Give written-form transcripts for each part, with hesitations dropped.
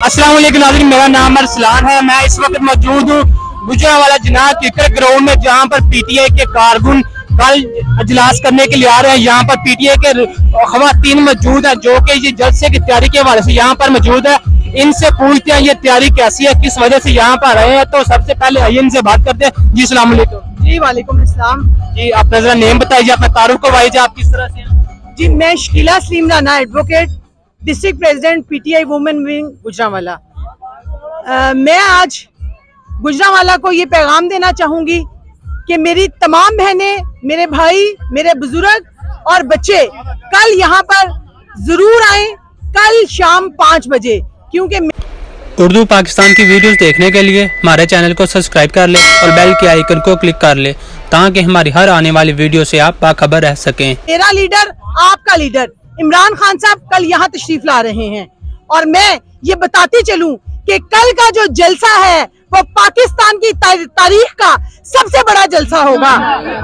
अस्सलाम वालेकुम नाज़रीन, मेरा नाम अरसलान है। मैं इस वक्त मौजूद हूँ गुजरांवाला जिनाह क्रिकेट ग्राउंड में, जहाँ पर पीटीआई के कारकुन कल इजलास करने के लिए आ रहे हैं। यहाँ पर पीटीआई के खवातीन मौजूद है जो कि ये जलसे की तैयारी के हवाले से यहाँ पर मौजूद है। इनसे पूछते हैं ये तैयारी कैसी है, किस वजह से यहाँ पर आए हैं। तो सबसे पहले आइए इनसे बात करते हैं। जी अस्सलाम वालेकुम। जी वालेकुम अस्सलाम। जी अपना जरा नेम बताइए, अपना तारुफ करवाइए, आप किस तरह से? जी मैं Shakila Saleem Rana, advocate, district president PTI women wing Gujranwala. मैं आज गुजरांवाला को ये पैगाम देना चाहूंगी कि मेरी तमाम बहनें, मेरे भाई, मेरे बुजुर्ग और बच्चे कल यहाँ पर जरूर आए, कल शाम 5 बजे, क्योंकि उर्दू पाकिस्तान की वीडियोस देखने के लिए हमारे चैनल को सब्सक्राइब कर ले और बेल के आइकन को क्लिक कर ले ताकि हमारी हर आने वाली वीडियो से आप बाखबर रह सकें। मेरा लीडर, आपका लीडर इमरान खान साहब कल यहाँ तशरीफ ला रहे हैं और मैं ये बताती चलूं कि कल का जो जलसा है वो पाकिस्तान की तारीख का सबसे बड़ा जलसा होगा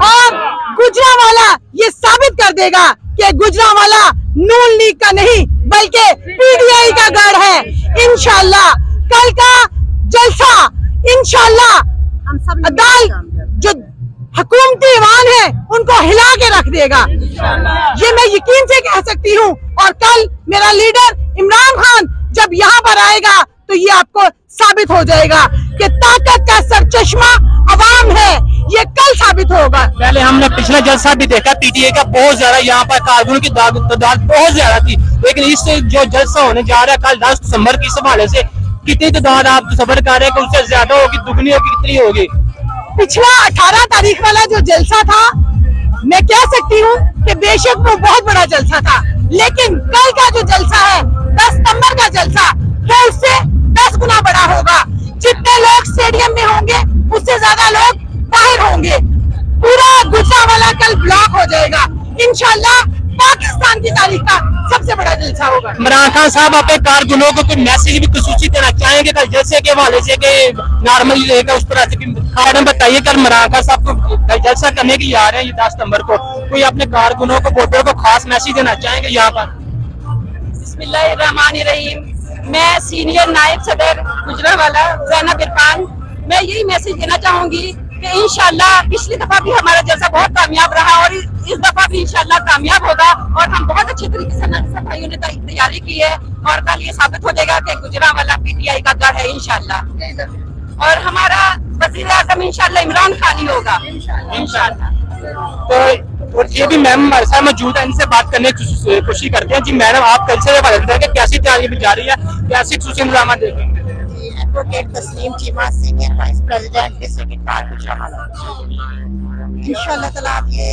और गुजरांवाला ये साबित कर देगा कि गुजरांवाला नून लीग का नहीं बल्कि पीटीआई का गढ़ है। इंशाल्लाह कल का जलसा इंशाल्लाह अदालत जो हुकूमती ईवान है उनको हिला के रख देगा, ये मैं यकीन से कह सकती हूँ। और कल मेरा लीडर इमरान खान जब यहाँ पर आएगा तो ये आपको साबित हो जाएगा कि ताकत का सरचश्मा अवाम है, ये कल साबित होगा। पहले हमने पिछला जलसा भी देखा पीटीआई का, बहुत ज्यादा यहाँ पर कारकुनों की तादाद बहुत ज्यादा थी, लेकिन इससे जो जलसा होने जा रहा है कल 10 दिसंबर की, इस हवाले से कितनी तादाद आप सफर कर रहे हैं कि उससे ज्यादा होगी, दुगनी होगी, कितनी होगी? पिछला 18 तारीख वाला जो जलसा था, मैं कह सकती हूँ कि बेशक वो बहुत बड़ा जलसा था, लेकिन कल का जो जलसा है 10 सितंबर का जलसा वो उससे 10 गुना बड़ा होगा। जितने लोग स्टेडियम में होंगे उससे ज्यादा लोग बाहर होंगे। पूरा गुजरांवाला कल ब्लॉक हो जाएगा। इंशाल्लाह पाकिस्तान की तारीख का सबसे बड़ा जलसा होगा। इमरान खान साहब अपने कारकुनों को कोई मैसेज भी खुसूसी देना चाहेंगे कल जलसे के हवाले से कि नॉर्मली रहेगा उस तरह से? मैडम बताइए, कल इमरान खान साहब को जलसा करने के लिए आ रहे हैं ये 10 सितंबर को, कोई अपने कारकुनों को, वोटरों को खास मैसेज देना चाहेंगे यहाँ पर? बिस्मिल्लाहिर्रहमानिर्रहीम। मैं सीनियर नायब सदर गुजरांवाला ज़ैनब इरफान, मैं यही मैसेज देना चाहूंगी कि इंशाल्लाह पिछली दफा भी हमारा जलसा बहुत कामयाब रहा और इस दफा भी इंशाल्लाह कामयाब होगा और हम बहुत अच्छे तरीके से भाइयों ने तैयारी की है और कल ये साबित हो जाएगा कि गुजरांवाला पीटीआई का गढ़ है इंशाल्लाह। और हमारा वज़ीर आज़म इंशाल्लाह इमरान खान ही होगा इंशाल्लाह। तो और ये भी मैम हमारे साथ मौजूद है, इनसे बात करने की कोशिश करते हैं। जी मैडम, आप कल से कैसी तैयारी भी जारी है, कैसी खुशी इंतजाम देखेंगे? एडवोकेट तस्लीम Cheema, senior vice president district Gujranwala. इंशाल्लाह ताला आप ये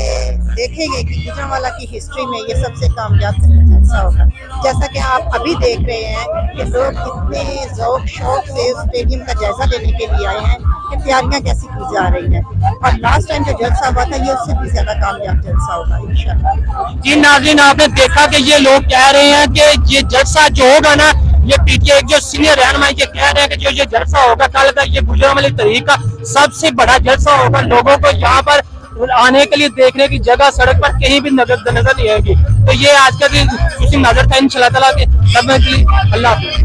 देखेंगे कि गुजरांवाला की हिस्ट्री में ये सबसे कामयाब जलसा होगा। जैसा कि आप अभी देख रहे हैं कि लोग कितने ज़ौक़ शौक से स्टेडियम का जायजा लेने के लिए आए हैं कि तैयारियां कैसी की जा रही हैं, और लास्ट टाइम जो जलसा हुआ था ये उससे भी ज्यादा कामयाब जलसा होगा इंशाल्लाह। जी नाज़रीन, आपने देखा कि ये लोग कह रहे हैं कि ये जलसा जो होगा ना, ये पीटीआई जो सीनियर रहनुमा ये कह रहे हैं कि जो ये जलसा होगा कल का, ये गुजरांवाला तारीख का सबसे बड़ा जलसा होगा। लोगों को यहाँ पर आने के लिए देखने की जगह सड़क पर कहीं भी नजर नहीं आएगी। तो ये आज का भी उसी नजर था इंशाल्लाह ताला के सब में के लिए। अल्लाह हाफ़िज़।